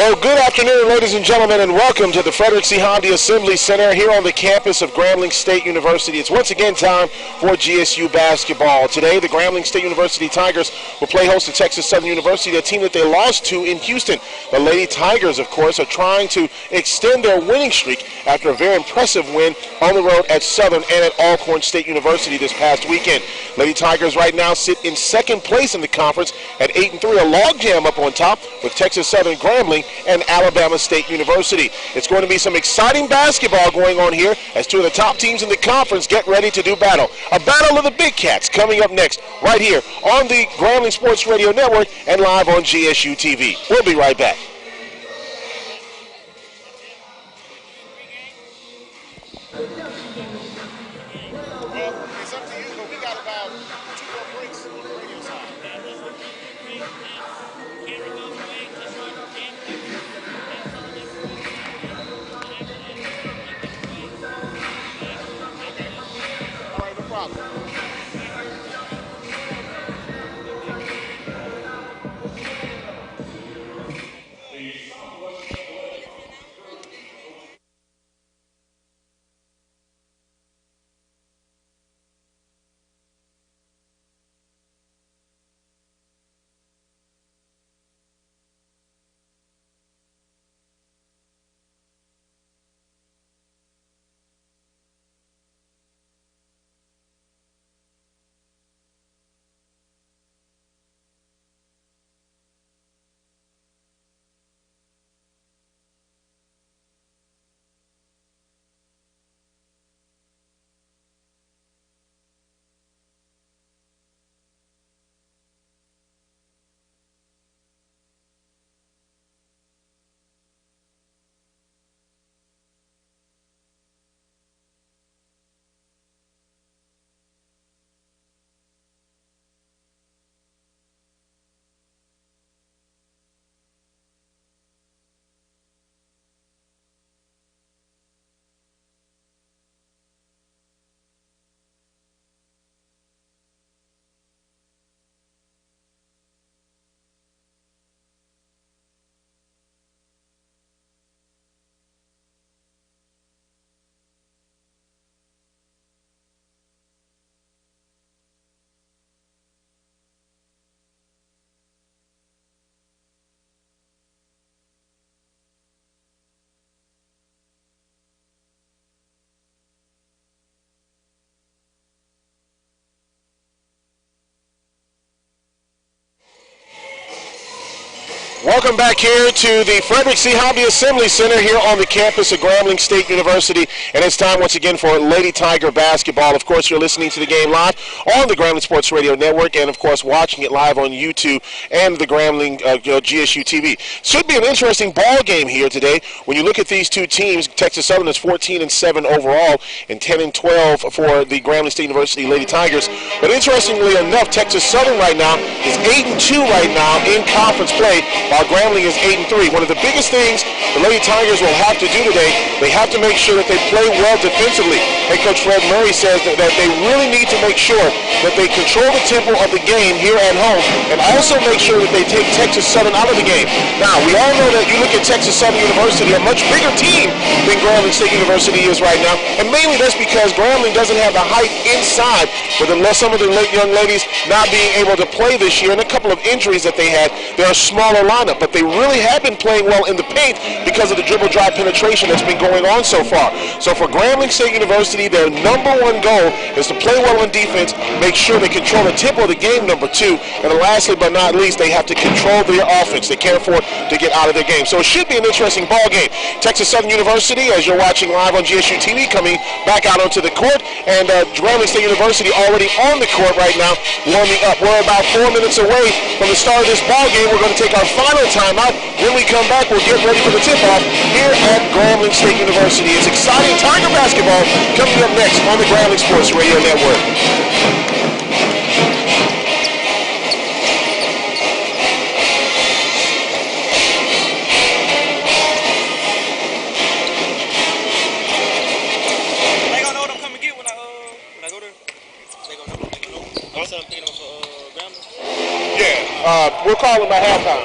Well, good afternoon, ladies and gentlemen, and welcome to the Frederick C. Honda Assembly Center here on the campus of Grambling State University. It's once again time for GSU basketball. Today, the Grambling State University Tigers will play host to Texas Southern University, a team that they lost to in Houston. The Lady Tigers, of course, are trying to extend their winning streak after a very impressive win on the road at Southern and at Alcorn State University this past weekend. Lady Tigers right now sit in second place in the conference at 8-3, a logjam up on top with Texas Southern, Grambling, and Alabama State University. It's going to be some exciting basketball going on here as two of the top teams in the conference get ready to do battle. A battle of the big cats coming up next right here on the Grambling Sports Radio Network and live on GSU TV. We'll be right back. It's up to you, but we got about 2 more breaks on the radio side. All right, no problem. Welcome back here to the Frederick C. Hobby Assembly Center here on the campus of Grambling State University. And it's time once again for Lady Tiger basketball. Of course, you're listening to the game live on the Grambling Sports Radio Network and, of course, watching it live on YouTube and the Grambling GSU TV. Should be an interesting ball game here today. When you look at these two teams, Texas Southern is 14-7 overall and 10-12 for the Grambling State University Lady Tigers. But interestingly enough, Texas Southern right now is 8-2 right now in conference play, while Grambling is 8-3. One of the biggest things the Lady Tigers will have to do today, they have to make sure that they play well defensively. Head coach Fred Murray says that they really need to make sure that they control the tempo of the game here at home and also make sure that they take Texas Southern out of the game. Now, we all know that you look at Texas Southern University, a much bigger team than Grambling State University is right now, and mainly that's because Grambling doesn't have the height inside with some of the young ladies not being able to play this year and a couple of injuries that they had. They're a smaller lineup, but they really have been playing well in the paint because of the dribble drive penetration that's been going on so far. So for Grambling State University, their number one goal is to play well on defense, make sure they control the tempo of the game, number two, and lastly but not least, they have to control their offense. They can't afford to get out of their game. So it should be an interesting ball game. Texas Southern University, as you're watching live on GSU TV, coming back out onto the court, and Grambling State University already on the court right now, warming up. We're about 4 minutes away from the start of this ball game. We're going to take our final timeout. When we come back, we'll get ready for the tip-off here at Grambling State University. It's exciting Tiger basketball coming up next on the Grambling Sports Radio Network. We'll call him at halftime.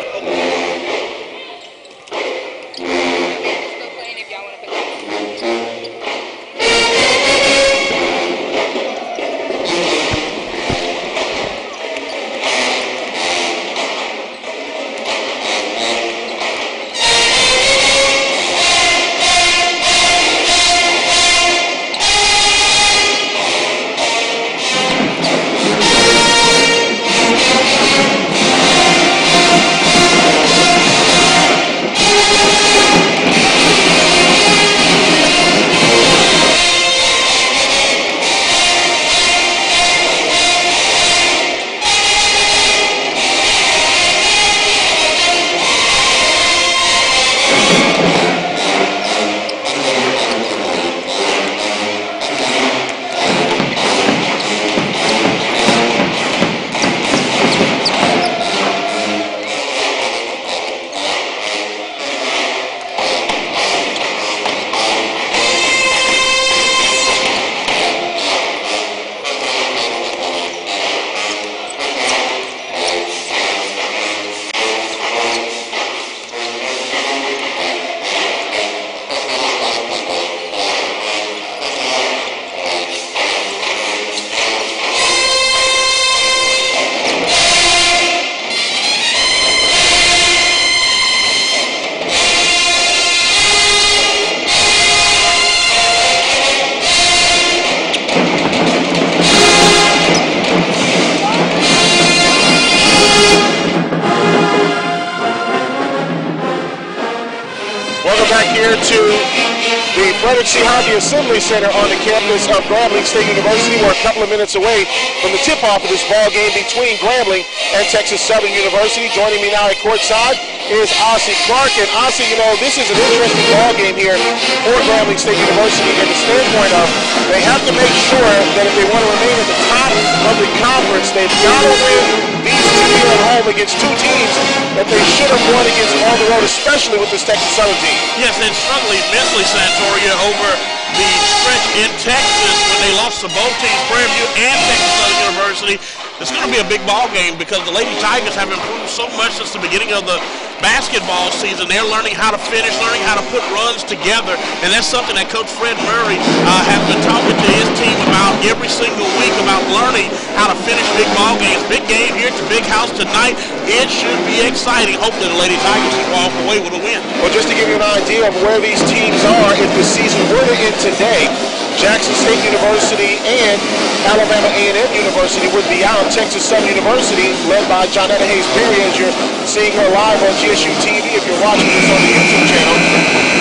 Frederick C. Hobby Assembly Center on the campus of Grambling State University. We're a couple of minutes away from the tip-off of this ball game between Grambling and Texas Southern University. Joining me now at courtside is Ossie Clark. And Ossie, you know, this is an interesting ball game here for Grambling State University from the standpoint of they have to make sure that if they want to remain at the top of the conference, they've got to win these two here at home against two teams that they should have won against on the road, especially with this Texas Southern team. Yes, and struggling immensely, Santoria, over the stretch in Texas when they lost to both teams, Prairie View and Texas Southern University. It's going to be a big ball game because the Lady Tigers have improved so much since the beginning of the basketball season. They're learning how to finish, learning how to put runs together, and that's something that Coach Fred Murray has been talking to his team about every single week, about learning how to finish big ball games. Big game here at the Big House tonight. It should be exciting. Hopefully the Lady Tigers can walk away with a win. Well, just to give you an idea of where these teams are, if the season were to end today, Jackson State University and Alabama A&M University would be out. Texas Southern University, led by Jonetta Hayes-Perry, as you're seeing her live on GSU TV, if you're watching this on the YouTube channel,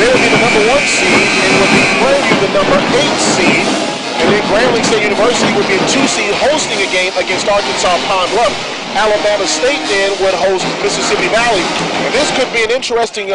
they would be the number 1 seed, and would be Prairie View the number 8 seed, and then Grambling State University would be a 2 seed hosting a game against Arkansas Pine Bluff. Alabama State then would host Mississippi Valley. And this could be an interesting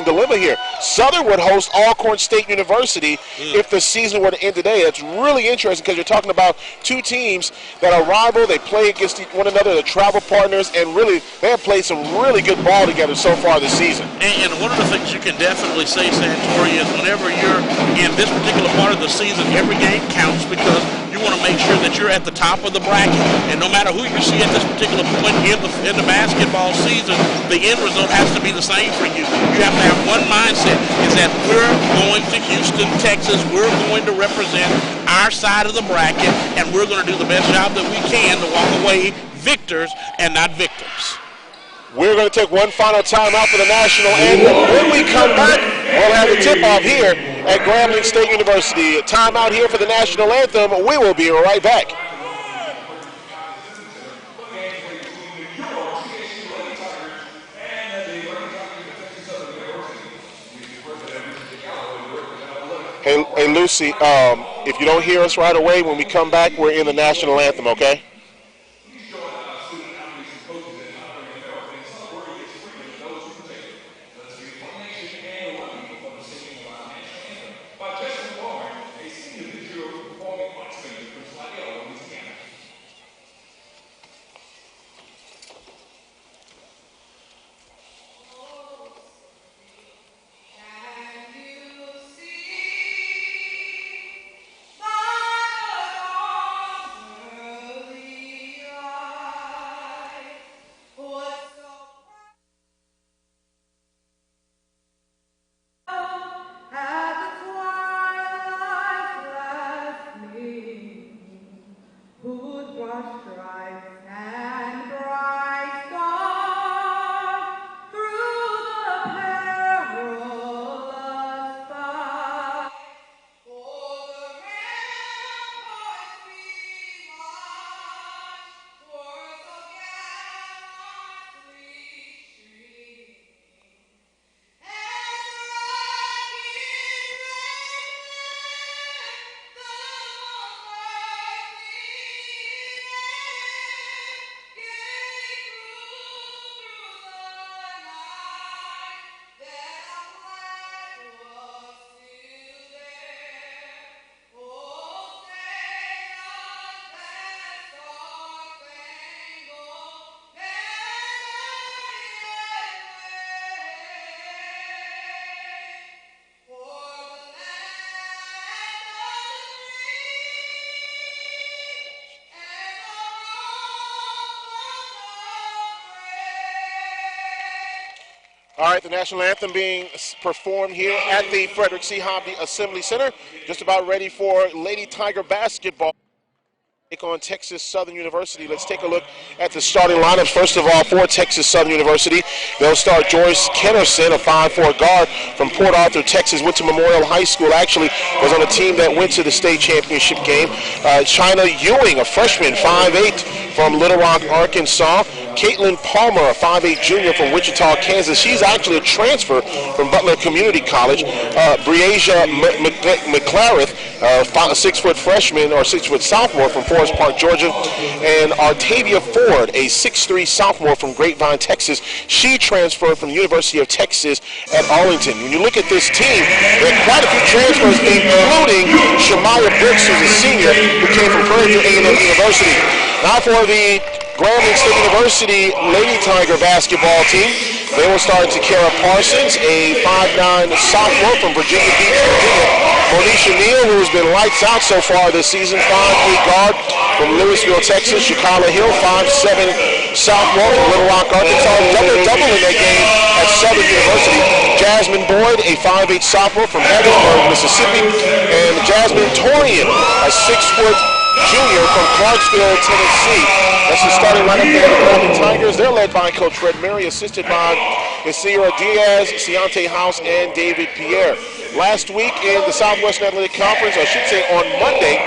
dilemma here. Southern would host Alcorn State University if the season were to end today. That's really interesting because you're talking about two teams that are rival. They play against one another. They're travel partners, and really they have played some really good ball together so far this season. And one of the things you can definitely say, Santori, is whenever you're in this particular part of the season, every game counts because you want to make sure that you're at the top of the bracket. And no matter who you see at this particular point in the basketball season, the end result has to be the same for you. You have to have one mindset, is that we're going to Houston, Texas. We're going to represent our side of the bracket, and we're going to do the best job that we can to walk away victors and not victims. We're going to take one final timeout for the national anthem. When we come back, we'll have the tip-off here at Grambling State University. A timeout here for the national anthem. We will be right back. Hey Lucy, if you don't hear us right away, when we come back, we're in the national anthem, okay? All right, the national anthem being performed here at the Frederick C. Hobby Assembly Center. Just about ready for Lady Tiger basketball. Take on Texas Southern University. Let's take a look at the starting lineups. First of all, for Texas Southern University, they'll start Joyce Kennerson, a 5'4" guard from Port Arthur, Texas. Went to Memorial High School. Actually was on a team that went to the state championship game. China Ewing, a freshman, 5'8", from Little Rock, Arkansas. Caitlin Palmer, a 5'8 junior from Wichita, Kansas. She's actually a transfer from Butler Community College. Breasia McClareth, a 6-foot freshman or 6-foot sophomore from Forest Park, Georgia. And Artavia Ford, a 6'3 sophomore from Grapevine, Texas. She transferred from the University of Texas at Arlington. When you look at this team, there are quite a few transfers, including Shamaya Brooks, who's a senior, who came from Prairie View A&M University. Now for the Grambling State University Lady Tiger basketball team. They will start Takara Parsons, a 5'9 sophomore from Virginia Beach, Virginia. Monisha Neal, who has been lights out so far this season, 5'8 guard from Louisville, Texas. Shakala Hill, 5'7 sophomore from Little Rock, Arkansas. Double in that game at Southern University. Jasmine Boyd, a 5'8 sophomore from Hattiesburg, Mississippi. And Jasmine Torian, a 6-foot junior from Clarksville, Tennessee. That's the starting lineup there for the Grambling Tigers. They're led by Coach Fred Murray, assisted by Isira Diaz, Ciante House, and David Pierre. Last week in the Southwestern Athletic Conference, I should say on Monday,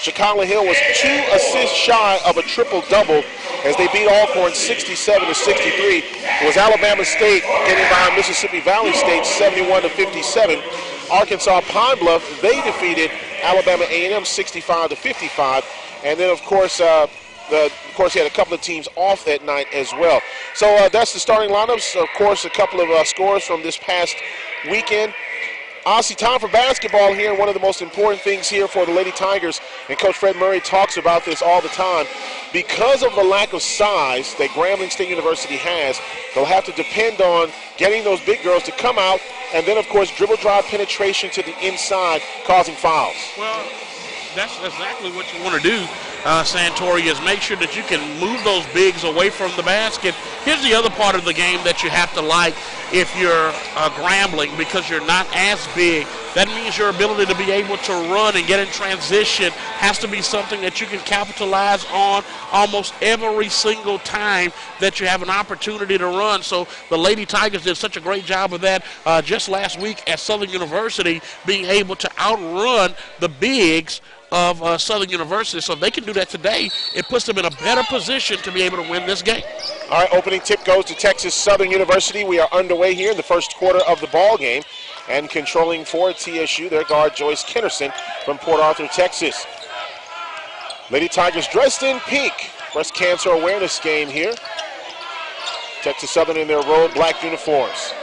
Shakala Hill was 2 assists shy of a triple-double as they beat Alcorn 67-63. It was Alabama State getting by Mississippi Valley State 71-57. Arkansas Pine Bluff, they defeated Alabama A&M 65-55. And then, of course, you had a couple of teams off that night as well. So that's the starting lineups. Of course, a couple of scores from this past weekend. Honestly, time for basketball here. One of the most important things here for the Lady Tigers, and Coach Fred Murray talks about this all the time, because of the lack of size that Grambling State University has, they'll have to depend on getting those big girls to come out and then, of course, dribble drive penetration to the inside, causing fouls. Well, that's exactly what you want to do, Santori, is make sure that you can move those bigs away from the basket. Here's the other part of the game that you have to like if you're Grambling, because you're not as big. That means your ability to be able to run and get in transition has to be something that you can capitalize on almost every single time that you have an opportunity to run. So the Lady Tigers did such a great job of that just last week at Southern University, being able to outrun the bigs of Southern University. So if they can do that today, it puts them in a better position to be able to win this game. All right, opening tip goes to Texas Southern University. We are underway here in the first quarter of the ball game. And controlling for TSU, their guard Joyce Kennerson from Port Arthur, Texas. Lady Tigers dressed in pink. Breast cancer awareness game here. Texas Southern in their road black uniforms.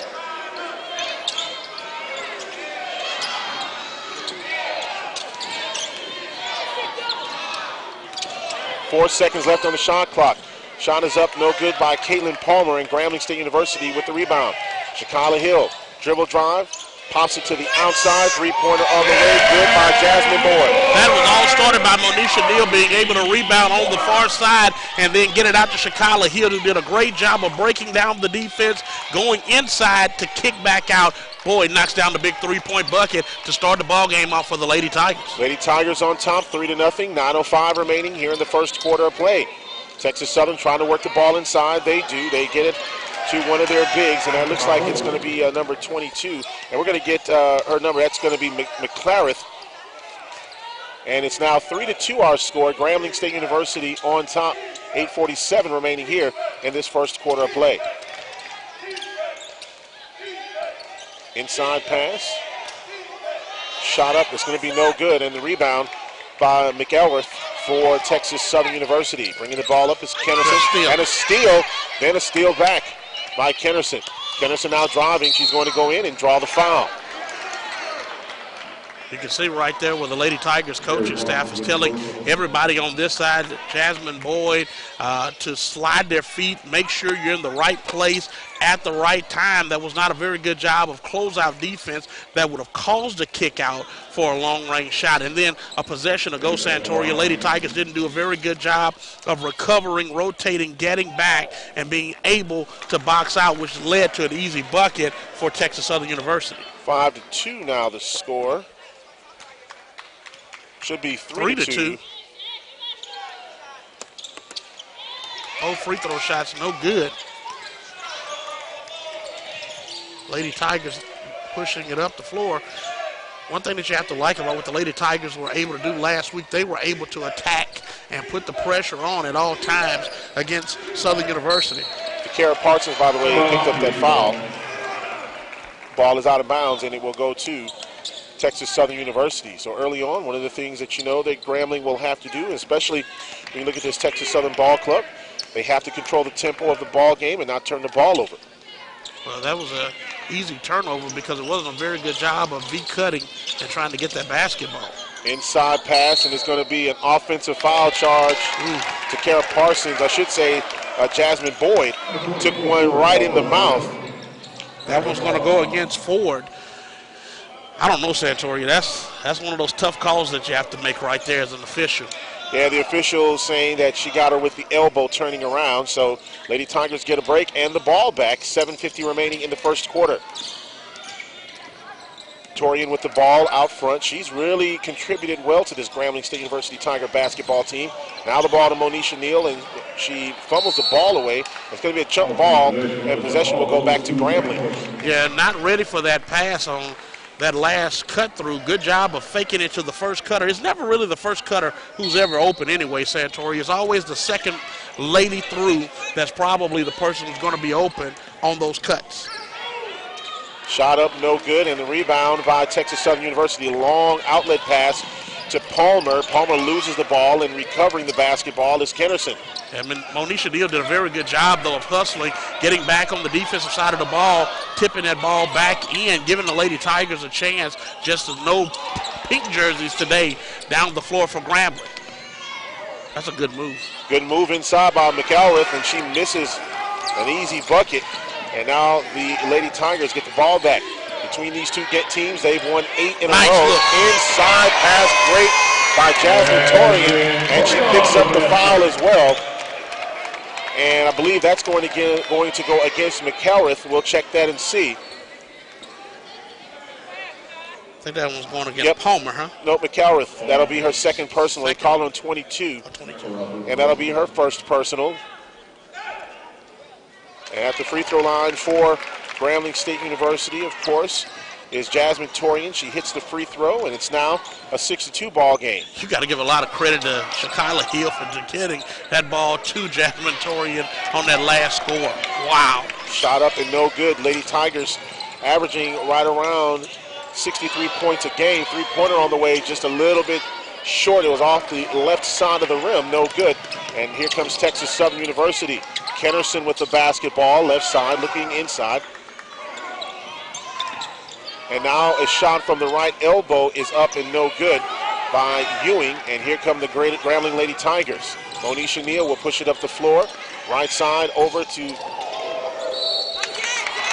Four seconds left on the shot clock. Shot is up, no good by Caitlin Palmer, and Grambling State University with the rebound. Shakala Hill, dribble drive, pops it to the outside, three-pointer on the way, good by Jasmine Boyd. That was all started by Monisha Neal being able to rebound on the far side and then get it out to Shakala Hill, who did a great job of breaking down the defense, going inside to kick back out. Boyd knocks down the big three-point bucket to start the ball game off for the Lady Tigers. Lady Tigers on top, 3-0, 9:05 remaining here in the first quarter of play. Texas Southern trying to work the ball inside. They do. They get it to one of their bigs, and that looks like it's going to be number 22. And we're going to get her number. That's going to be McClareth. And it's now 3-2 our score. Grambling State University on top. 8:47 remaining here in this first quarter of play. Inside pass. Shot up. It's going to be no good. And the rebound by McElworth for Texas Southern University. Bringing the ball up is Kennerson. And a steal. Then a steal back by Kennerson. Kennerson now driving. She's going to go in and draw the foul. You can see right there where the Lady Tigers coaching staff is telling everybody on this side, Jasmine Boyd, to slide their feet, make sure you're in the right place at the right time. That was not a very good job of closeout defense that would have caused a kick out for a long-range shot. And then a possession to go Santoria. Lady Tigers didn't do a very good job of recovering, rotating, getting back, and being able to box out, which led to an easy bucket for Texas Southern University. 5-2 now the score. Should be 3-2. Oh, free throw shots, no good. Lady Tigers pushing it up the floor. One thing that you have to like about what the Lady Tigers were able to do last week, they were able to attack and put the pressure on at all times against Southern University. Takara Parsons, by the way, picked up that foul. Ball is out of bounds, and it will go to Texas Southern University. So early on, one of the things that you know that Grambling will have to do, especially when you look at this Texas Southern ball club, they have to control the tempo of the ball game and not turn the ball over. Well, that was an easy turnover because it wasn't a very good job of V-cutting and trying to get that basketball. Inside pass, and it's going to be an offensive foul charge to Kara Parsons. I should say Jasmine Boyd took one right in the mouth. That one's going to go against Ford. I don't know, Santoria. That's one of those tough calls that you have to make right there as an official. Yeah, the official saying that she got her with the elbow turning around. So Lady Tigers get a break and the ball back. 7:50 remaining in the first quarter. Torian with the ball out front. She's really contributed well to this Grambling State University Tiger basketball team. Now the ball to Monisha Neal, and she fumbles the ball away. It's going to be a jump ball, and possession will go back to Grambling. Yeah, not ready for that pass on that last cut through. Good job of faking it to the first cutter. It's never really the first cutter who's ever open anyway, Santoria. It's always the second lady through that's probably the person who's going to be open on those cuts. Shot up, no good, and the rebound by Texas Southern University. Long outlet pass to Palmer. Palmer loses the ball, and recovering the basketball is Kennerson. And Monisha Neal did a very good job, though, of hustling, getting back on the defensive side of the ball, tipping that ball back in, giving the Lady Tigers a chance. Just as no pink jerseys today down the floor for Grambling. That's a good move. Good move inside by McElrath, and she misses an easy bucket. And now the Lady Tigers get the ball back. Between these two teams, they've won 8 in a row. Look. Inside pass, great by Jasmine Torian, and she picks up the foul as well. And I believe that's going to go against McElrath. We'll check that and see. I think that one's going against Palmer, huh? No, McElrath. That'll be her second personal. They call her on 22. And that'll be her first personal. And at the free throw line for Grambling State University, of course, is Jasmine Torian. She hits the free throw, and it's now a 6-2 ball game. You got to give a lot of credit to Shakila Hill for getting that ball to Jasmine Torian on that last score. Wow. Shot up and no good. Lady Tigers averaging right around 63 points a game. Three-pointer on the way, just a little bit short. It was off the left side of the rim, no good. And here comes Texas Southern University. Kennerson with the basketball, left side, looking inside. And now a shot from the right elbow is up and no good by Ewing. And here come the great Grambling Lady Tigers. Monisha Neal will push it up the floor. Right side over to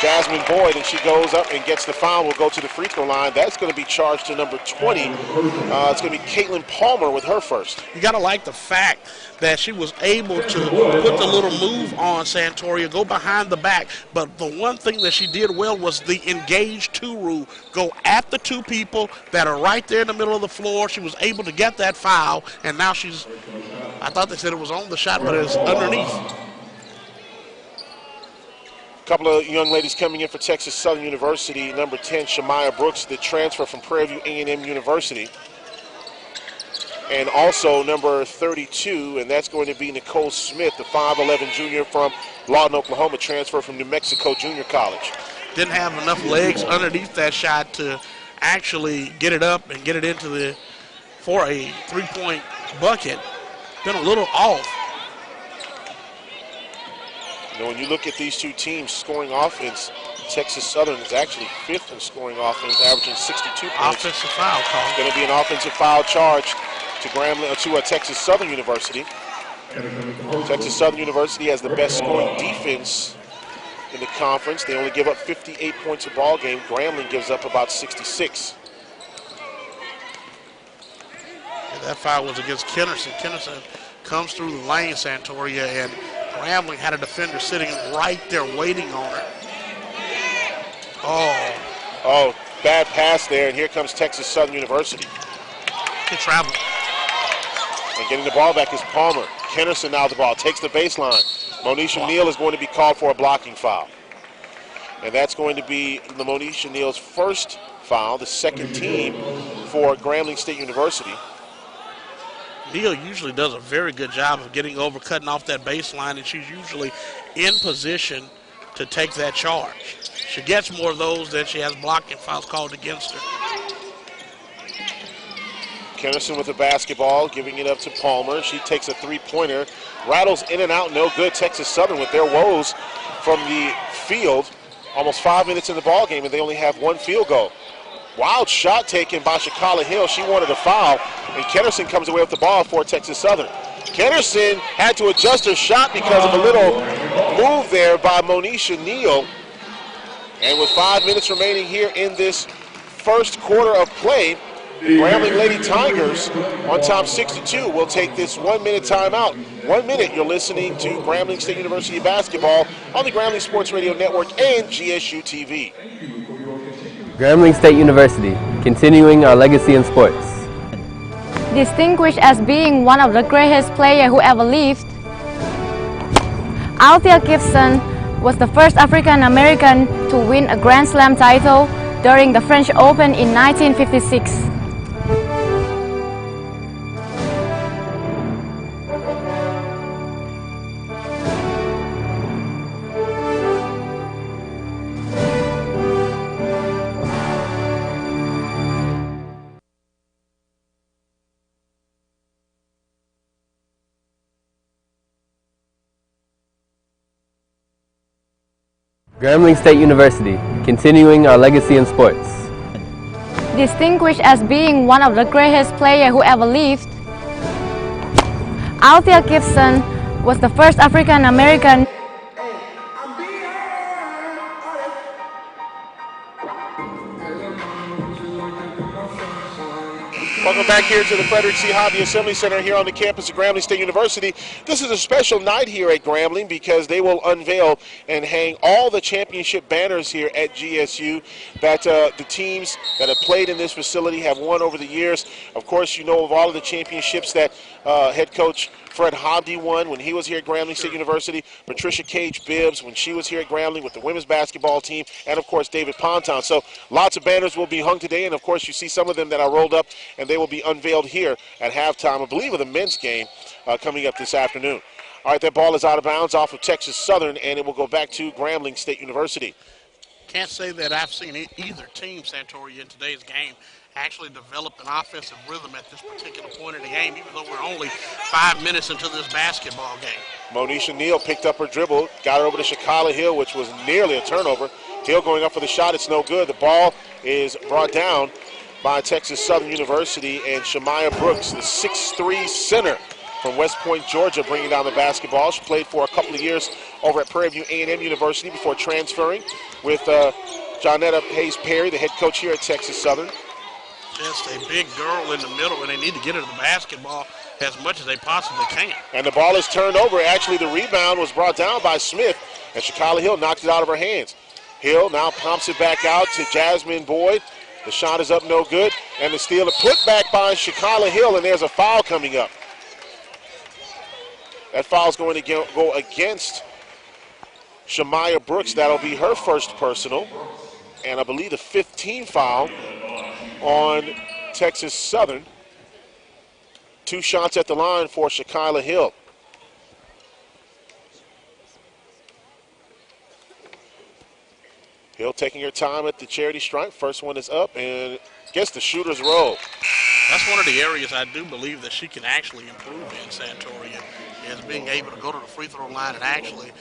Jasmine Boyd, and she goes up and gets the foul. Will go to the free throw line. That's going to be charged to number 20. It's going to be Caitlin Palmer with her first. You got to like the fact that she was able to put the little move on Santoria, go behind the back. But the one thing that she did well was the engage two rule. Go at the two people that are right there in the middle of the floor. She was able to get that foul, and now she's, I thought they said it was on the shot, but it's underneath. A couple of young ladies coming in for Texas Southern University. Number 10, Shamaya Brooks, the transfer from Prairie View A&M University. And also number 32, and that's going to be Nicole Smith, the 5'11 junior from Lawton, Oklahoma, transfer from New Mexico Junior College. Didn't have enough legs underneath that shot to actually get it up and get it into for a three-point bucket. Been a little off. You know, when you look at these two teams scoring offense, Texas Southern is actually 5th in scoring offense, averaging 62 points. Offensive foul call. It's going to be an offensive foul charge to Texas Southern University. Texas Southern University has the best scoring defense in the conference. They only give up 58 points a ball game. Grambling gives up about 66. Yeah, that foul was against Kennerson. Kennerson comes through the lane, Santoria, and Grambling had a defender sitting right there waiting on her. Oh, bad pass there, and here comes Texas Southern University. Good travel. And getting the ball back is Palmer. Kennerson now the ball, takes the baseline. Monisha Neal is going to be called for a blocking foul. And that's going to be the Monisha Neal's first foul, the second team for Grambling State University. Neal usually does a very good job of getting over, cutting off that baseline, and she's usually in position to take that charge. She gets more of those than she has blocking fouls called against her. Kennerson with the basketball, giving it up to Palmer. She takes a three-pointer, rattles in and out, no good. Texas Southern with their woes from the field. Almost 5 minutes in the ball game, and they only have one field goal. Wild shot taken by Shakala Hill. She wanted a foul, and Kennerson comes away with the ball for Texas Southern. Kennerson had to adjust her shot because of a little move there by Monisha Neal. And with 5 minutes remaining here in this first quarter of play, the Grambling Lady Tigers on top 6-2 will take this 1 minute timeout. 1 minute, you're listening to Grambling State University basketball on the Grambling Sports Radio Network and GSU TV. Grambling State University, continuing our legacy in sports. Distinguished as being one of the greatest players who ever lived, Althea Gibson was the first African American to win a Grand Slam title during the French Open in 1956. Grambling State University, continuing our legacy in sports. Distinguished as being one of the greatest players who ever lived, Althea Gibson was the first African American. Welcome back here to the Frederick C. Hobby Assembly Center here on the campus of Grambling State University. This is a special night here at Grambling because they will unveil and hang all the championship banners here at GSU that the teams that have played in this facility have won over the years. Of course, you know of all of the championships that head coach Fred Hobdy won when he was here at Grambling State University, Patricia Cage Bibbs when she was here at Grambling with the women's basketball team, and of course David Ponton. So lots of banners will be hung today, and of course you see some of them that are rolled up, and they will be unveiled here at halftime, I believe, of the men's game coming up this afternoon. All right, that ball is out of bounds off of Texas Southern, and it will go back to Grambling State University. Can't say that I've seen either team, Santoria, in today's game actually develop an offensive rhythm at this particular point in the game, even though we're only 5 minutes into this basketball game. Monisha Neal picked up her dribble, got her over to Shakala Hill, which was nearly a turnover. Hill going up for the shot, it's no good. The ball is brought down by Texas Southern University, and Shemaya Brooks, the 6'3" center from West Point, Georgia, bringing down the basketball. She played for a couple of years over at Prairie View A&M University before transferring with Johnetta Hayes-Perry, the head coach here at Texas Southern. Just a big girl in the middle, and they need to get her to the basketball as much as they possibly can. And the ball is turned over. Actually, the rebound was brought down by Smith, and Shakala Hill knocked it out of her hands. Hill now pumps it back out to Jasmine Boyd. The shot is up, no good, and the steal is put back by Shakala Hill, and there's a foul coming up. That foul is going to go against Shemaya Brooks. That'll be her first personal, and I believe the 15th foul on Texas Southern. 2 shots at the line for Shakila Hill. Hill taking her time at the charity stripe. First one is up and gets the shooter's roll. That's one of the areas I do believe that she can actually improve in, Santoria, is being able to go to the free throw line and actually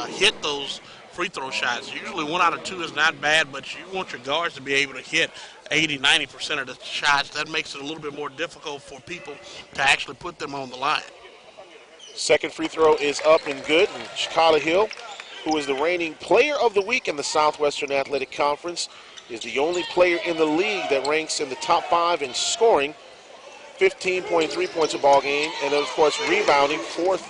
hit those free throw shots. Usually 1 out of 2 is not bad, but you want your guards to be able to hit 80-90% of the shots. That makes it a little bit more difficult for people to actually put them on the line. Second free throw is up and good. And Shakala Hill, who is the reigning player of the week in the Southwestern Athletic Conference, is the only player in the league that ranks in the top 5 in scoring, 15.3 points a ball game, and of course rebounding, fourth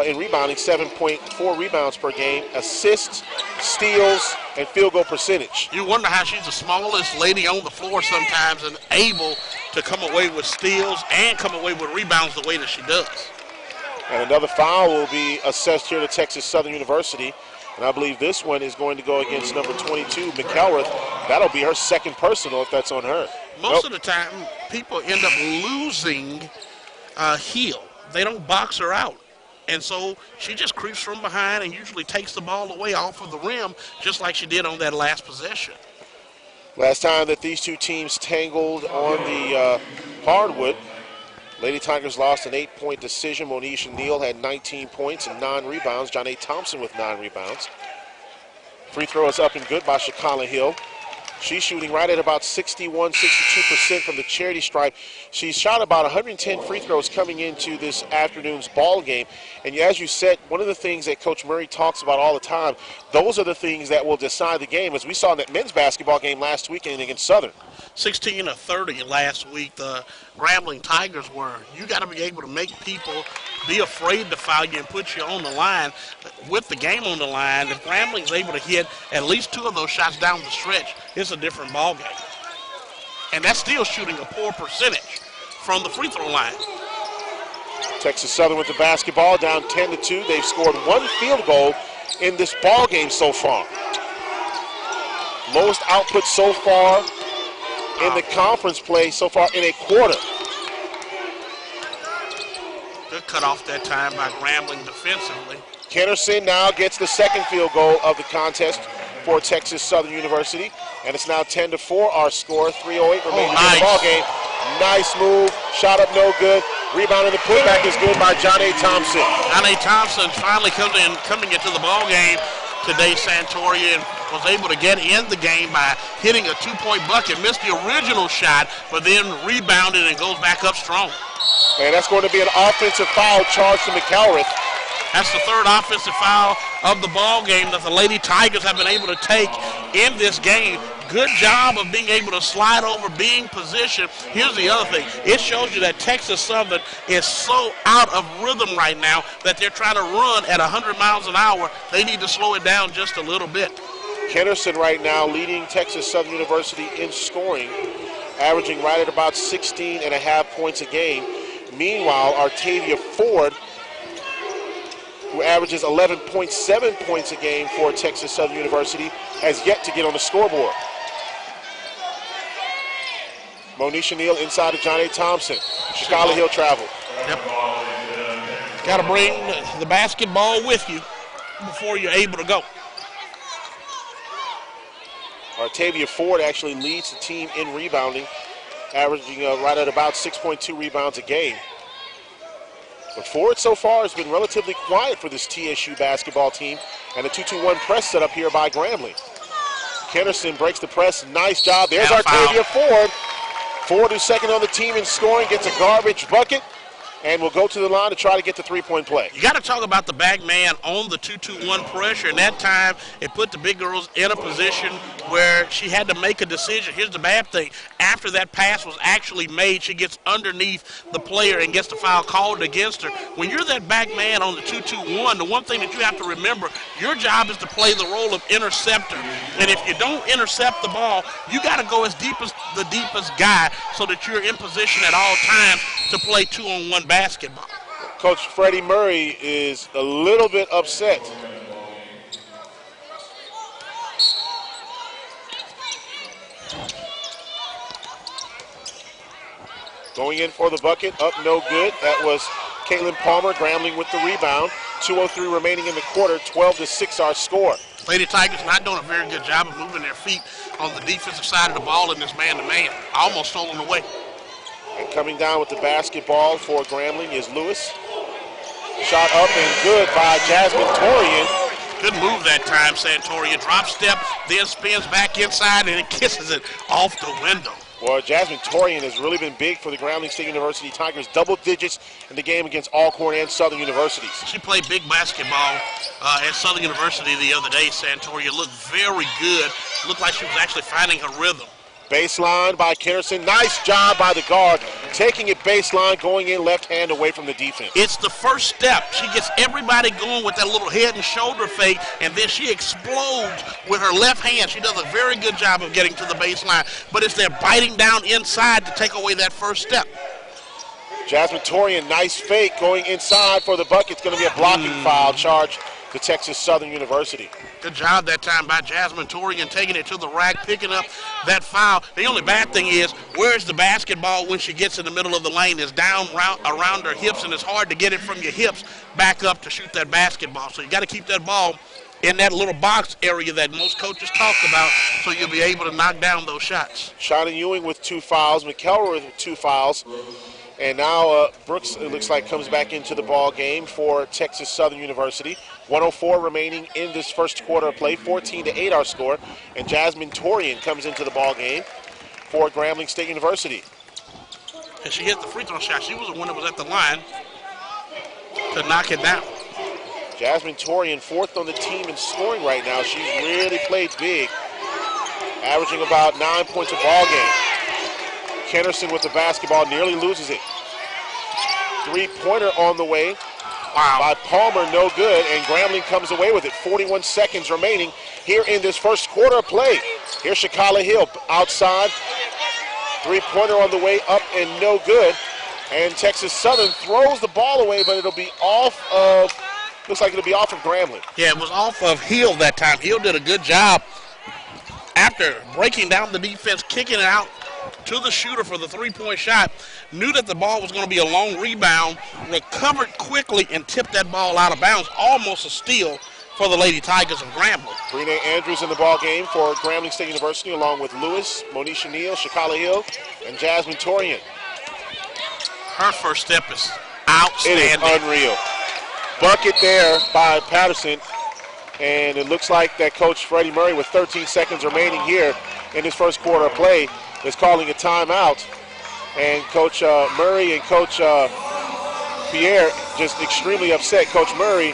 in rebounding, 7.4 rebounds per game, assists, steals, and field goal percentage. You wonder how she's the smallest lady on the floor sometimes and able to come away with steals and come away with rebounds the way that she does. And another foul will be assessed here to Texas Southern University. And I believe this one is going to go against number 22, McElrath. That'll be her second personal if that's on her. Most of the time, people end up losing heel. They don't box her out. And so she just creeps from behind and usually takes the ball away off of the rim, just like she did on that last possession. Last time that these two teams tangled on the hardwood, Lady Tigers lost an 8-point decision. Monisha Neal had 19 points and 9 rebounds. John A. Thompson with 9 rebounds. Free throw is up and good by Shakala Hill. She's shooting right at about 61-62% from the charity stripe. She's shot about 110 free throws coming into this afternoon's ball game. And as you said, one of the things that Coach Murray talks about all the time, those are the things that will decide the game, as we saw in that men's basketball game last weekend against Southern. 16 of 30 last week, the Grambling Tigers were. You got to be able to make people be afraid to foul you and put you on the line. With the game on the line, if Grambling's able to hit at least 2 of those shots down the stretch, it's a different ball game. And that's still shooting a poor percentage from the free throw line. Texas Southern with the basketball, down 10-2. They've scored 1 field goal in this ball game so far. Lowest output so far in the conference play so far in a quarter. Good cut off that time by Grambling defensively. Kennerson now gets the second field goal of the contest for Texas Southern University. And it's now 10-4 our score. 3:08 remaining in the ball game. Nice move. Shot up no good. Rebound and the putback is good by John A. Thompson. John A. Thompson finally coming into the ball game today, Santoria, and was able to get in the game by hitting a 2-point bucket. Missed the original shot, but then rebounded and goes back up strong. And that's going to be an offensive foul charged to McElrath. That's the 3rd offensive foul of the ball game that the Lady Tigers have been able to take in this game. Good job of being able to slide over, being positioned. Here's the other thing. It shows you that Texas Southern is so out of rhythm right now that they're trying to run at 100 miles an hour. They need to slow it down just a little bit. Kennerson right now leading Texas Southern University in scoring, averaging right at about 16.5 points a game. Meanwhile, Artavia Ford, who averages 11.7 points a game for Texas Southern University, has yet to get on the scoreboard. Monisha Neal inside of John A. Thompson. Shakala Hill travel. Yep. Got to bring the basketball with you before you're able to go. Artavia Ford actually leads the team in rebounding, averaging right at about 6.2 rebounds a game. But Ford so far has been relatively quiet for this TSU basketball team, and a 2-2-1 press set up here by Grambling. Kennerson breaks the press. Nice job. There's Artavia Ford. Ford, who's second on the team in scoring, gets a garbage bucket and will go to the line to try to get the 3-point play. You got to talk about the back man on the 2-2-1 pressure. And that time, it put the big girls in a position where she had to make a decision. Here's the bad thing. After that pass was actually made, she gets underneath the player and gets the foul called against her. When you're that back man on the 2-2-1, the one thing that you have to remember, your job is to play the role of interceptor. And if you don't intercept the ball, you got to go as deep as the deepest guy so that you're in position at all times to play 2-on-1 basketball. Coach Freddie Murray is a little bit upset. Going in for the bucket, up no good. That was Caitlin Palmer. Grambling with the rebound. 2:03 remaining in the quarter, 12-6 our score. Lady Tigers not doing a very good job of moving their feet on the defensive side of the ball in this man-to-man. Almost stolen away. And coming down with the basketball for Grambling is Lewis. Shot up and good by Jasmine Torian. Good move that time, Santoria. Drop step, then spins back inside and it kisses it off the window. Well, Jasmine Torian has really been big for the Grambling State University Tigers. Double digits in the game against Alcorn and Southern Universities. She played big basketball at Southern University the other day, Santoria. Looked very good. Looked like she was actually finding her rhythm. Baseline by Kennerson. Nice job by the guard. Taking it baseline, going in left hand away from the defense. It's the first step. She gets everybody going with that little head and shoulder fake, and then she explodes with her left hand. She does a very good job of getting to the baseline, but it's there biting down inside to take away that first step. Jasmine Torian, nice fake going inside for the bucket. It's going to be a blocking foul charge to Texas Southern University. Good job that time by Jasmine Torian, taking it to the rack, picking up that foul. The only bad thing is, where's the basketball when she gets in the middle of the lane? It's down around her hips, and it's hard to get it from your hips back up to shoot that basketball. So you got to keep that ball in that little box area that most coaches talk about, so you'll be able to knock down those shots. Shauna Ewing with 2 fouls, McElroy with 2 fouls, and now Brooks, it looks like, comes back into the ball game for Texas Southern University. 104 remaining in this first quarter of play, 14-8 our score, and Jasmine Torian comes into the ball game for Grambling State University. And she hit the free throw shot. She was the one that was at the line to knock it down. Jasmine Torian, 4th on the team in scoring right now. She's really played big, averaging about 9 points a ball game. Kennerson with the basketball, nearly loses it. 3-pointer on the way by Palmer, no good, and Grambling comes away with it. 41 seconds remaining here in this first quarter of play. Here's Shakala Hill outside. 3-pointer on the way, up and no good. And Texas Southern throws the ball away, but it'll be off of, looks like it'll be off of Grambling. Yeah, it was off of Hill that time. Hill did a good job after breaking down the defense, kicking it out to the shooter for the 3-point shot. Knew that the ball was going to be a long rebound, recovered quickly, and tipped that ball out of bounds. Almost a steal for the Lady Tigers of Grambling. Brene Andrews in the ball game for Grambling State University, along with Lewis, Monisha Neal, Shakala Hill, and Jasmine Torian. Her first step is outstanding. It is unreal. Bucket there by Patterson, and it looks like that Coach Freddie Murray, with 13 seconds remaining here in this first quarter of play, is calling a timeout. And Coach Murray and Coach Pierre just extremely upset. Coach Murray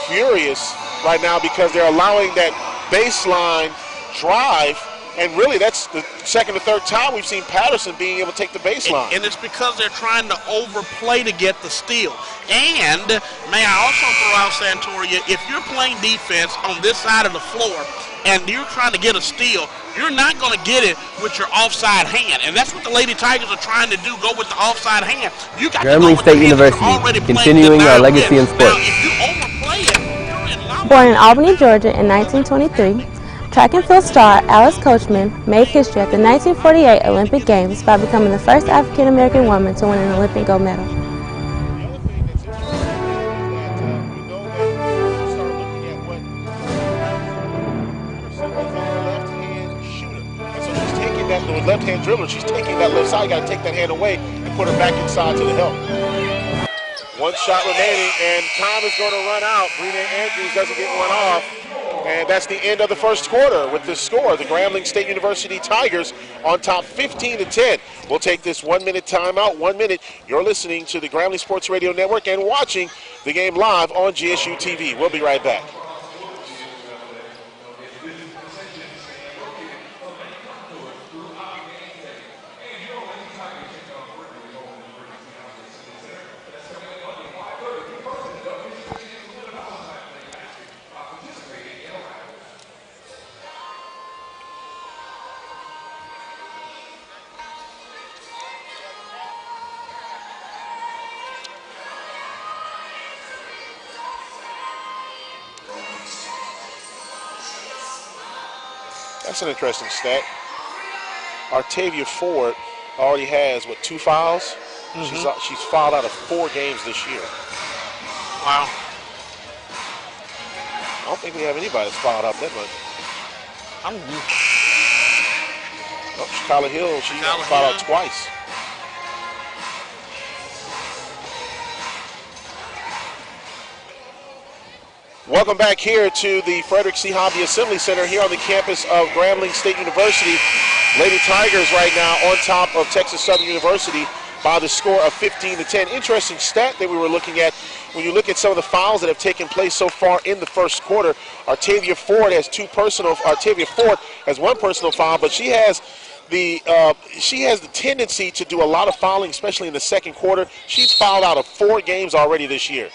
furious right now because they're allowing that baseline drive, and really that's the second or third time we've seen Patterson being able to take the baseline. And it's because they're trying to overplay to get the steal. And may I also throw out, Santoria, if you're playing defense on this side of the floor and you're trying to get a steal, you're not going to get it with your offside hand. And that's what the Lady Tigers are trying to do, go with the offside hand. You got Grambling State University, continuing our legacy in sports. Now, if you overplay it, you're in love. Born in Albany, Georgia in 1923, track and field star Alice Coachman made history at the 1948 Olympic Games by becoming the first African-American woman to win an Olympic gold medal. With left-hand dribbler, she's taking that left side. You got to take that hand away and put her back inside to the help. 1 shot remaining, and time is going to run out. Brene Andrews doesn't get one off, and that's the end of the first quarter. With this score, the Grambling State University Tigers on top 15-10. We'll take this 1-minute timeout. 1 minute. You're listening to the Grambling Sports Radio Network and watching the game live on GSU TV. We'll be right back. That's an interesting stat. Artavia Ford already has, 2 fouls? She's fouled out of 4 games this year. Wow. I don't think we have anybody that's fouled out that much. Shakala Hill, she got fouled out twice. Welcome back here to the Frederick C. Hobby Assembly Center here on the campus of Grambling State University. Lady Tigers right now on top of Texas Southern University by the score of 15-10. Interesting stat that we were looking at. When you look at some of the fouls that have taken place so far in the first quarter, Artavia Ford has 1 personal foul, but she has the tendency to do a lot of fouling, especially in the second quarter. She's fouled out of 4 games already this year.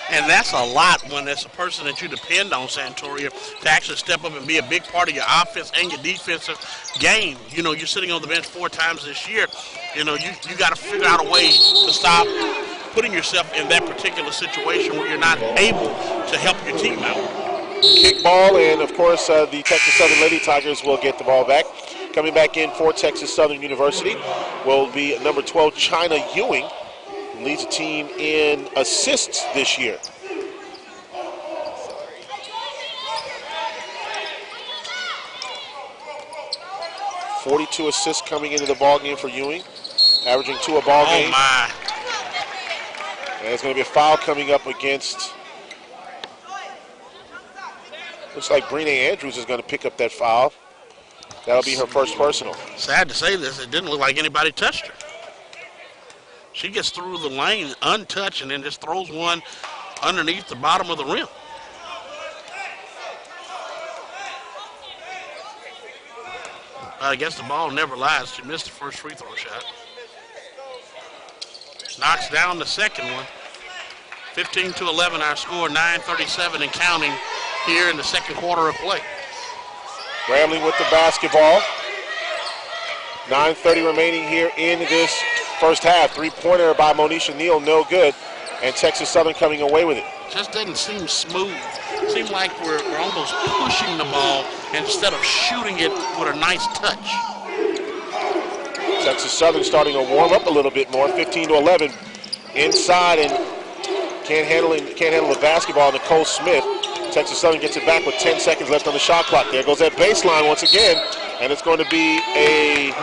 And that's a lot when it's a person that you depend on, Santoria, to actually step up and be a big part of your offense and your defensive game. You know, you're sitting on the bench 4 times this year. You know, you got to figure out a way to stop putting yourself in that particular situation where you're not able to help your team out. Kick ball, and of course the Texas Southern Lady Tigers will get the ball back. Coming back in for Texas Southern University will be number 12, China Ewing, who leads the team in assists this year. .42 assists coming into the ball game for Ewing, averaging 2 a ball game. Oh my! And there's going to be a foul coming up against. Looks like Brina Andrews is going to pick up that foul. That'll be her first personal. Sad to say this, it didn't look like anybody touched her. She gets through the lane untouched and then just throws one underneath the bottom of the rim. I guess the ball never lies. She missed the first free throw shot. Knocks down the second one. 15-11 our score, 9:37 and counting here in the second quarter of play. Grambling with the basketball. 9:30 remaining here in this first half. Three-pointer by Monisha Neal, no good. And Texas Southern coming away with it. Just doesn't seem smooth. Seems like we're almost pushing the ball instead of shooting it with a nice touch. Texas Southern starting to warm up a little bit more. 15-11 inside and can't handle the basketball. Nicole Smith. Texas Southern gets it back with 10 seconds left on the shot clock. There goes that baseline once again, and it's going to be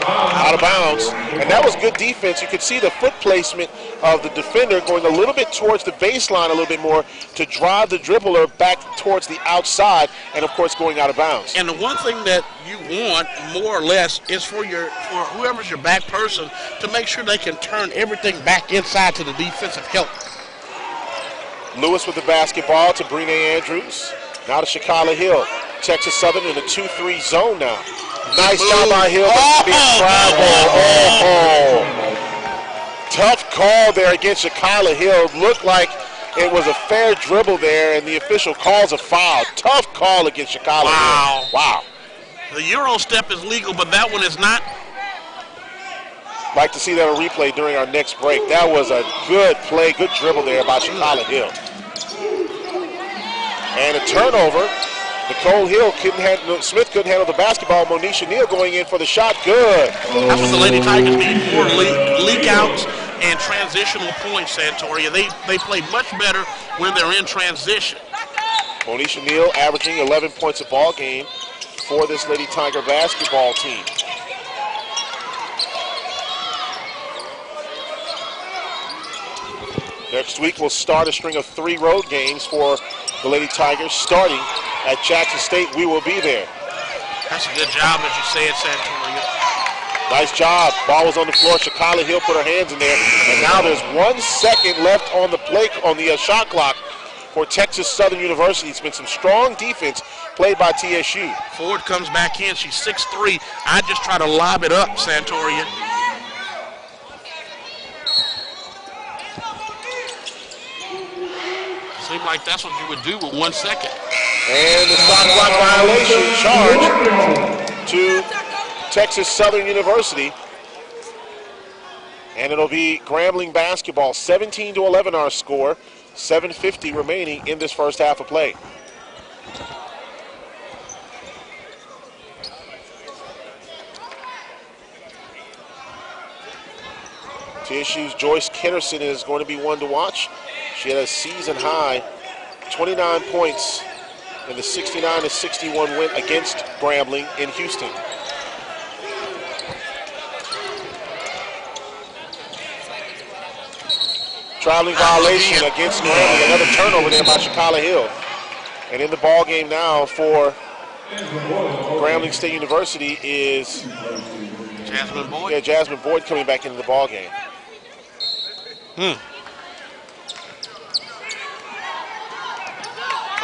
out of bounds. And that was good defense. You could see the foot placement of the defender going a little bit towards the baseline a little bit more to drive the dribbler back towards the outside, and of course going out of bounds. And the one thing that you want more or less is for whoever's your back person to make sure they can turn everything back inside to the defensive help. Lewis with the basketball to Brina Andrews. Now to Shakala Hill. Texas Southern in the 2-3 zone now. Nice job by Hill, but being traveled. Tough call there against Shakala Hill. Looked like it was a fair dribble there, and the official calls a foul. Tough call against Shakala Hill. Wow. The Euro step is legal, but that one is not. Like to see that on replay during our next break. That was a good play, good dribble there by Shakala Hill. And a turnover. Nicole Smith couldn't handle the basketball. Monisha Neal going in for the shot. Good. That's what the Lady Tigers need, more leak outs and transitional points, Santoria. They play much better when they're in transition. Monisha Neal averaging 11 points a ball game for this Lady Tiger basketball team. Next week we'll start a string of 3 road games for the Lady Tigers, starting at Jackson State. We will be there. That's a good job, as you say it, Santoria. Nice job. Ball was on the floor. Shakala Hill put her hands in there. And now there's 1 second left on the shot clock for Texas Southern University. It's been some strong defense played by TSU. Ford comes back in. She's 6'3". I just try to lob it up, Santoria. Seemed like that's what you would do with 1 second. And the shot clock violation charge to Texas Southern University. And it'll be Grambling basketball. 17-11 our score. 7:50 remaining in this first half of play. TSU's Joyce Kennerson is going to be one to watch. She had a season high 29 points in the 69-61 win against Grambling in Houston. Traveling violation against Grambling. Another turnover there by Shakala Hill. And in the ball game now for Grambling State University is Jasmine Boyd. Yeah, Jasmine Boyd coming back into the ball game. A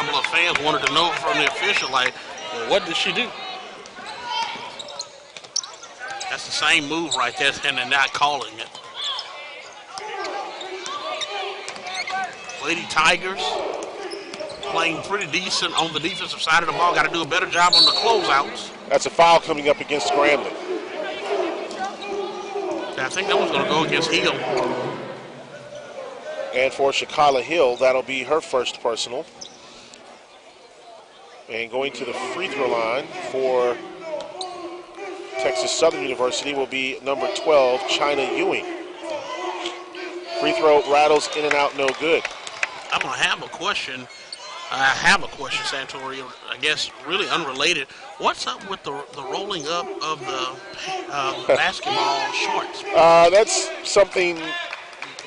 couple of fans wanted to know from the official, like, well, what did she do? That's the same move right there, and they're not calling it. Lady Tigers playing pretty decent on the defensive side of the ball. Got to do a better job on the closeouts. That's a foul coming up against Grambling. I think that one's going to go against Hill. And for Shakala Hill, that'll be her first personal. And going to the free throw line for Texas Southern University will be number 12, China Ewing. Free throw rattles in and out, no good. I'm going to have a question. I have a question, Santorio, I guess really unrelated. What's up with the rolling up of the basketball shorts? That's something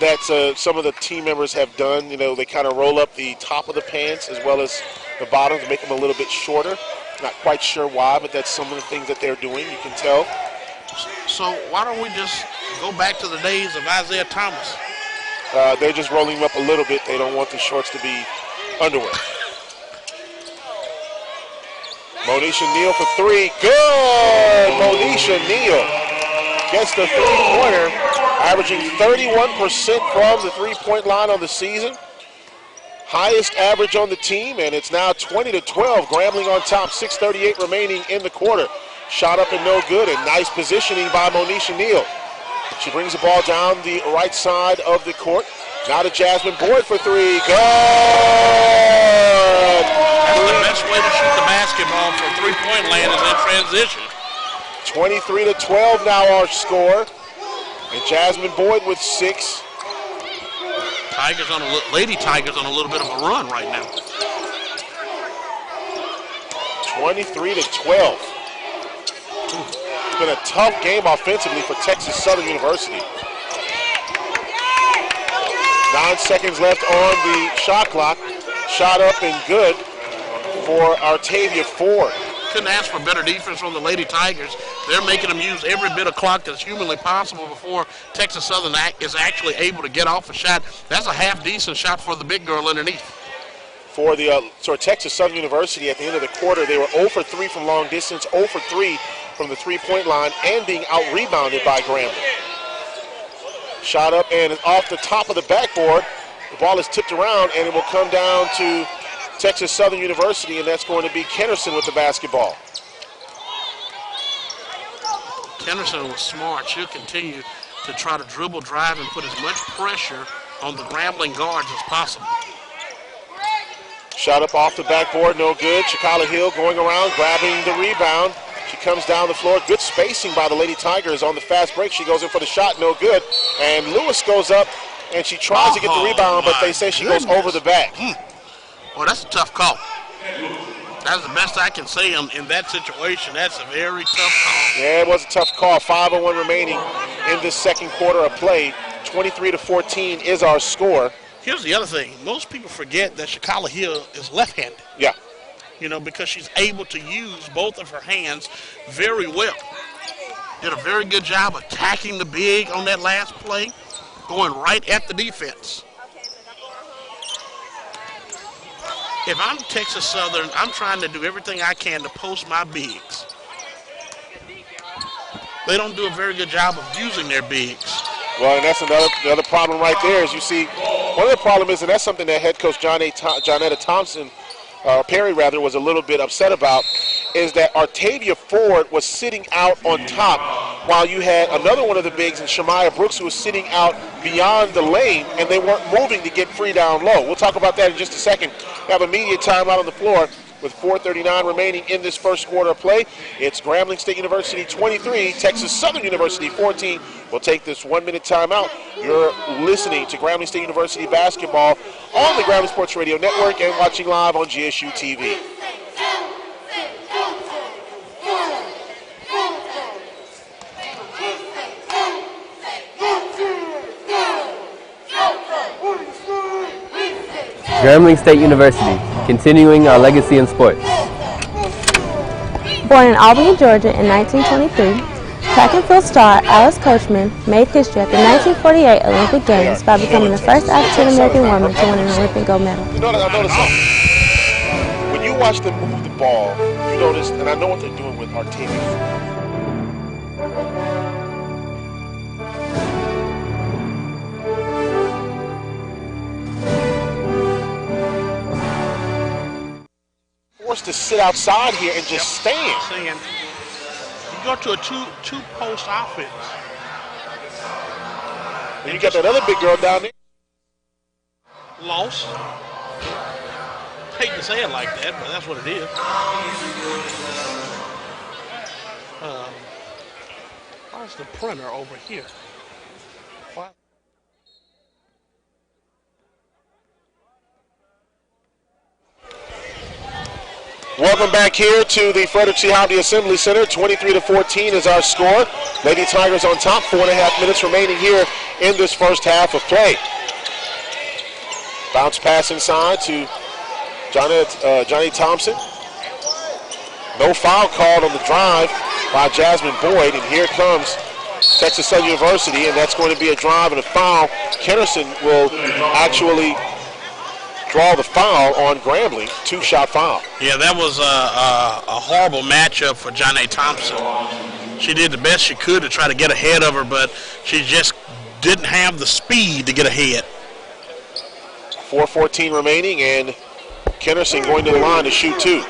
that some of the team members have done. You know, they kind of roll up the top of the pants as well as the bottom to make them a little bit shorter. Not quite sure why, but that's some of the things that they're doing. You can tell. So why don't we just go back to the days of Isaiah Thomas? They're just rolling them up a little bit. They don't want the shorts to be underwear. Monisha Neal for three. Good! Monisha Neal gets the three-pointer, averaging 31% from the three-point line on the season. Highest average on the team, and it's now 20-12. Grambling on top, 6:38 remaining in the quarter. Shot up and no good, and nice positioning by Monisha Neal. She brings the ball down the right side of the court. Now to Jasmine Boyd for three. Good! That's the best way to shoot the basketball from three-point land is in transition. 23-12 now our score. And Jasmine Boyd with 6. Lady Tigers on a little bit of a run right now. 23-12. It's been a tough game offensively for Texas Southern University. 9 seconds left on the shot clock. Shot up and good for Artavia Ford. Couldn't ask for better defense from the Lady Tigers. They're making them use every bit of clock that's humanly possible before Texas Southern is actually able to get off a shot. That's a half-decent shot for the big girl underneath. For the Texas Southern University at the end of the quarter, they were 0 for 3 from long distance, 0 for 3 from the three-point line, and being out-rebounded by Grambling. Shot up and off the top of the backboard. The ball is tipped around, and it will come down to Texas Southern University, and that's going to be Kennerson with the basketball. Kennerson was smart. She'll continue to try to dribble, drive, and put as much pressure on the Grambling guards as possible. Shot up off the backboard, no good. Shakala Hill going around, grabbing the rebound. She comes down the floor. Good spacing by the Lady Tigers on the fast break. She goes in for the shot, no good. And Lewis goes up, and she tries to get the rebound, but they say she goes over the back. Well, that's a tough call. That's the best I can say in that situation. That's a very tough call. Yeah, it was a tough call. 5:01 remaining in this second quarter of play. 23-14 is our score. Here's the other thing. Most people forget that Shakala Hill is left-handed. Yeah. You know, because she's able to use both of her hands very well. Did a very good job attacking the big on that last play, going right at the defense. If I'm Texas Southern, I'm trying to do everything I can to post my bigs. They don't do a very good job of using their bigs. Well, and that's another problem right there. As you see, one of the problems is, and that's something that head coach Johnetta Thompson, Perry rather, was a little bit upset about, is that Artavia Ford was sitting out on top while you had another one of the bigs in Shemaya Brooks who was sitting out beyond the lane, and they weren't moving to get free down low. We'll talk about that in just a second. We have immediate timeout on the floor with 4:39 remaining in this first quarter of play. It's Grambling State University 23, Texas Southern University 14. We'll take this 1-minute timeout. You're listening to Grambling State University basketball on the Grambling Sports Radio Network and watching live on GSU TV. Grambling State University, continuing our legacy in sports. Born in Albany, Georgia in 1923, track and field star Alice Coachman made history at the 1948 Olympic Games by becoming the first African-American woman to win an Olympic gold medal. You know, I noticed something. When you watch them move the ball, you notice, and I know what they're doing with Artavia. Forced to sit outside here and just stand. You go to a two-post offense. And you got that other big girl down there. Loss. Hate to say it like that, but that's what it is. Where's the printer over here? What? Welcome back here to the Frederick C. Hobby Assembly Center. 23-14 is our score. Lady Tigers on top. 4.5 minutes remaining here in this first half of play. Bounce pass inside to Johnny Thompson. No foul called on the drive by Jasmine Boyd, and here comes Texas Southern University, and that's going to be a drive and a foul. Kennerson will actually draw the foul on Grambling. 2-shot foul. Yeah, that was a horrible matchup for Johnny Thompson. She did the best she could to try to get ahead of her, but she just didn't have the speed to get ahead. 4:14 remaining, and Kennerson going to the line to shoot 2.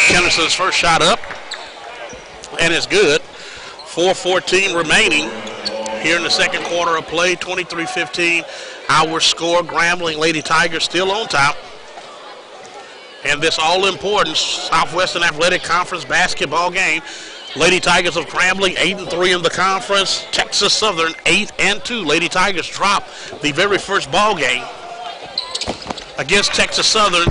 Kennerson's first shot up, and it's good. 4:14 remaining here in the second quarter of play. 23-15 our score. Grambling Lady Tigers still on top. And this all-important Southwestern Athletic Conference basketball game. Lady Tigers of Grambling 8-3 in the conference. Texas Southern 8-2. Lady Tigers dropped the very first ball game against Texas Southern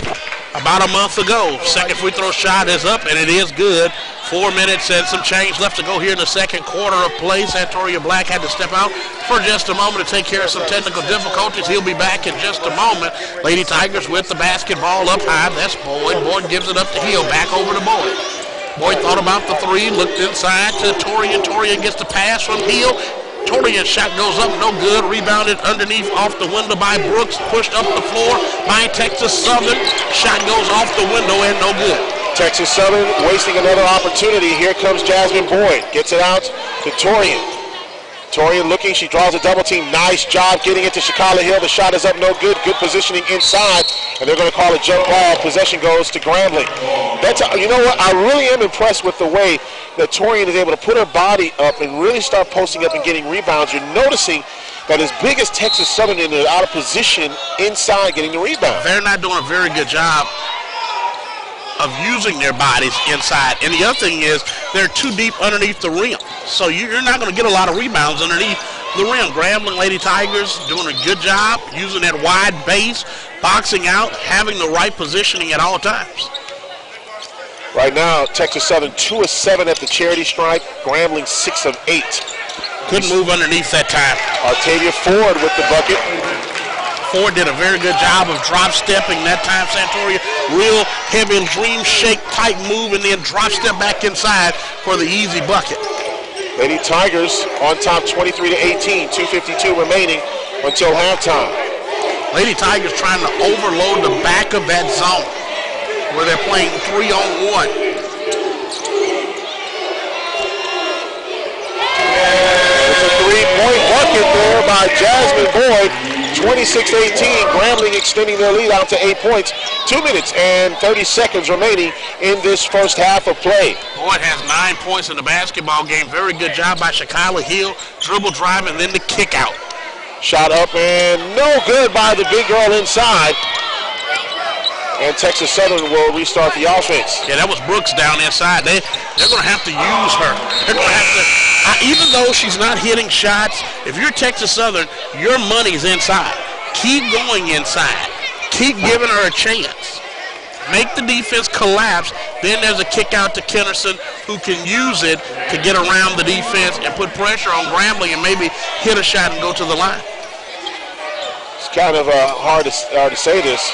about a month ago. Second free throw shot is up, and it is good. 4 minutes and some change left to go here in the second quarter of play. Santoria Black had to step out for just a moment to take care of some technical difficulties. He'll be back in just a moment. Lady Tigers with the basketball up high. That's Boyd. Boyd gives it up to Hill. Back over to Boyd. Boyd thought about the three, looked inside to Torian. Torian gets the pass from Hill. Torian's shot goes up, no good. Rebounded underneath off the window by Brooks. Pushed up the floor by Texas Southern. Shot goes off the window and no good. Texas Southern wasting another opportunity. Here comes Jasmine Boyd. Gets it out to Torian. Torian looking, she draws a double team. Nice job getting it to Shakala Hill. The shot is up, no good. Good positioning inside, and they're going to call a jump ball. Possession goes to Grambling. You know what? I really am impressed with the way that Torian is able to put her body up and really start posting up and getting rebounds. You're noticing that as big as Texas Southern, they're out of position inside getting the rebound. They're not doing a very good job of using their bodies inside. And the other thing is they're too deep underneath the rim. So you're not going to get a lot of rebounds underneath the rim. Grambling Lady Tigers doing a good job using that wide base, boxing out, having the right positioning at all times. Right now, Texas Southern 2 of 7 at the charity stripe. Grambling 6 of 8. Couldn't move underneath that time. Artavia Ford with the bucket. Ford did a very good job of drop stepping that time. Santoria, real heavy dream shake type move, and then drop step back inside for the easy bucket. Lady Tigers on top 23-18, 2:52 remaining until halftime. Lady Tigers trying to overload the back of that zone where they're playing 3-on-1. It's a three-point bucket there by Jasmine Boyd. 26-18, Grambling extending their lead out to 8 points. 2 minutes and 30 seconds remaining in this first half of play. Boyd has 9 points in the basketball game. Very good job by Shakila Hill. Dribble drive and then the kick out. Shot up and no good by the big girl inside. And Texas Southern will restart the offense. Yeah, that was Brooks down inside. They're going to have to use her. They're going to have to, even though she's not hitting shots, if you're Texas Southern, your money's inside. Keep going inside. Keep giving her a chance. Make the defense collapse. Then there's a kick out to Kennerson, who can use it to get around the defense and put pressure on Grambling and maybe hit a shot and go to the line. It's kind of hard to say this.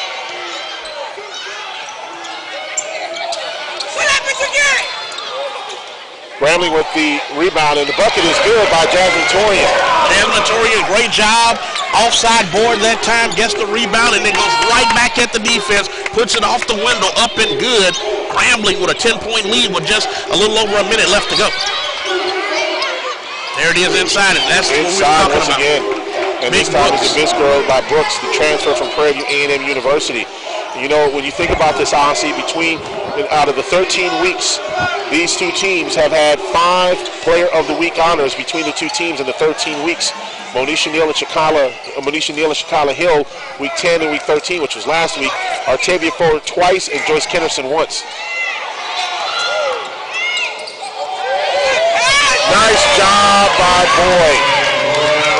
Grambling with the rebound, and the bucket is good by Jasmine Torian. Jasmine Torian, great job. Offside board that time, gets the rebound, and then goes right back at the defense, puts it off the window, up and good. Grambling with a 10-point lead with just a little over a minute left to go. There it is inside, and that's inside what we're once talking again. about. And this time it's a miss girl by Brooks, the transfer from Prairie View A&M University. You know, when you think about this, Aussie, out of the 13 weeks, these two teams have had 5 Player of the Week honors between the two teams in the 13 weeks. Monisha Neal and Shakala Hill, week 10 and week 13, which was last week. Artavia Ford twice and Joyce Kennerson once. Nice job by Boyd.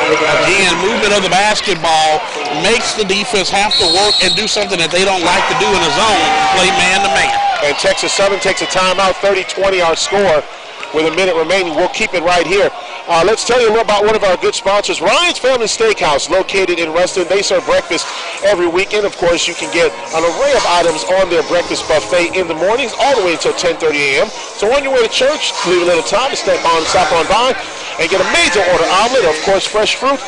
Again, movement of the basketball makes the defense have to work and do something that they don't like to do in the zone, play man-to-man. And Texas Southern takes a timeout, 30-20 our score with a minute remaining. We'll keep it right here. Let's tell you a little about one of our good sponsors, Ryan's Family Steakhouse, located in Reston. They serve breakfast every weekend. Of course, you can get an array of items on their breakfast buffet in the mornings all the way until 10:30 a.m. So on your way to church, leave a little time to stop on by and get a major order omelet, of course, fresh fruit,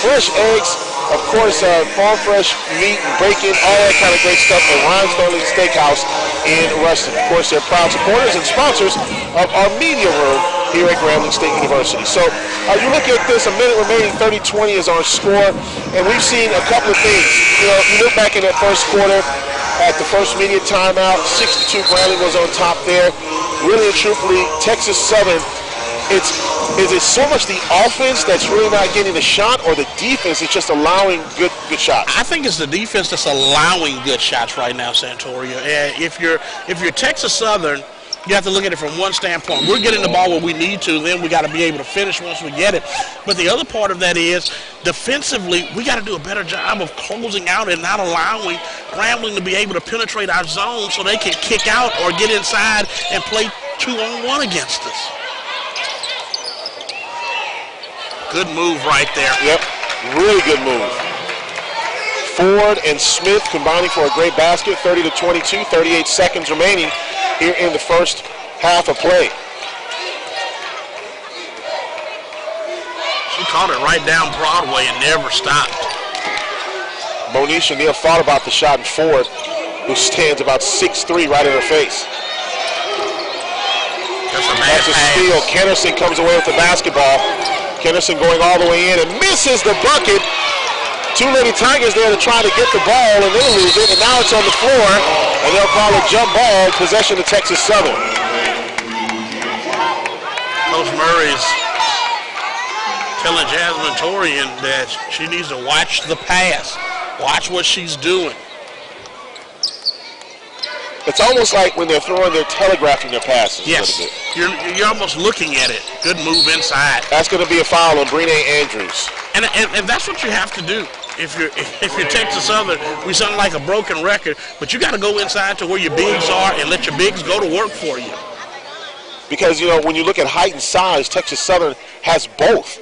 fresh eggs, of course, farm fresh meat and bacon, all that kind of great stuff at Ryan's Family Steakhouse in Reston. Of course, they're proud supporters and sponsors of our media room here at Grambling State University. So you look at this, a minute remaining, 30-20 is our score, and we've seen a couple of things. You know, you look back in that first quarter, at the first media timeout, 6-2 Grambling was on top there. Really and truthfully, Texas Southern, is it so much the offense that's really not getting the shot, or the defense is just allowing good shots? I think it's the defense that's allowing good shots right now, Santoria. If you're Texas Southern, you have to look at it from one standpoint. We're getting the ball where we need to, then we got to be able to finish once we get it. But the other part of that is, defensively, we got to do a better job of closing out and not allowing Grambling to be able to penetrate our zone so they can kick out or get inside and play 2-on-1 against us. Good move right there. Yep, really good move. Ford and Smith combining for a great basket, 30-22, 38 seconds remaining here in the first half of play. She caught it right down Broadway and never stopped. Monisha Neal thought about the shot, and Ford, who stands about 6'3", right in her face. That's a steal. Kennerson comes away with the basketball. Kennerson going all the way in and misses the bucket. Two Lady Tigers there to try to get the ball, and they lose it, and now it's on the floor, and they'll call a jump ball, possession to Texas Southern. Coach Murray's telling Jasmine Torian that she needs to watch the pass, watch what she's doing. It's almost like when they're throwing, they're telegraphing their passes. Yes, a little bit. You're almost looking at it. Good move inside. That's going to be a foul on Brene Andrews. And that's what you have to do. If you're Texas Southern, we sound like a broken record, but you got to go inside to where your bigs are and let your bigs go to work for you. Because, you know, when you look at height and size, Texas Southern has both.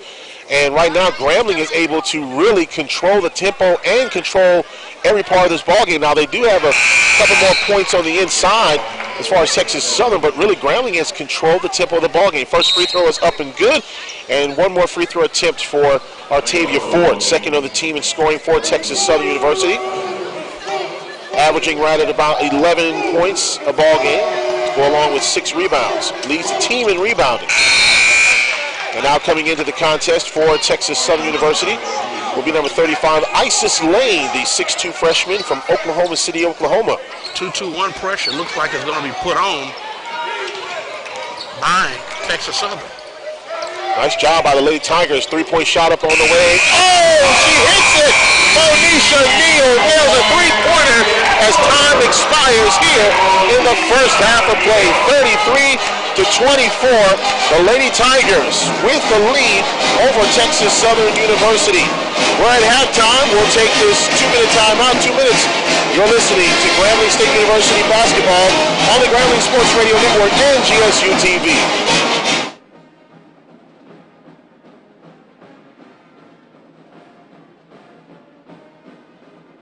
And right now, Grambling is able to really control the tempo and control every part of this ballgame. Now, they do have a couple more points on the inside as far as Texas Southern, but really Grambling has controlled the tempo of the ballgame. First free throw is up and good, and one more free throw attempt for Artavia Ford, second on the team in scoring for Texas Southern University. Averaging right at about 11 points a ballgame, go along with 6 rebounds. Leads the team in rebounding. And now coming into the contest for Texas Southern University will be number 35, Isis Lane, the 6'2 freshman from Oklahoma City, Oklahoma. 2-2-1 pressure looks like it's going to be put on by Texas Southern. Nice job by the Lady Tigers. 3-point shot up on the way. Oh, she hits it! Monisha Neal nails a 3-pointer as time expires here in the first half of play. 33-24. The Lady Tigers with the lead over Texas Southern University. We're at halftime. We'll take this 2-minute timeout. 2 minutes. You're listening to Grambling State University basketball on the Grambling Sports Radio Network and GSU TV.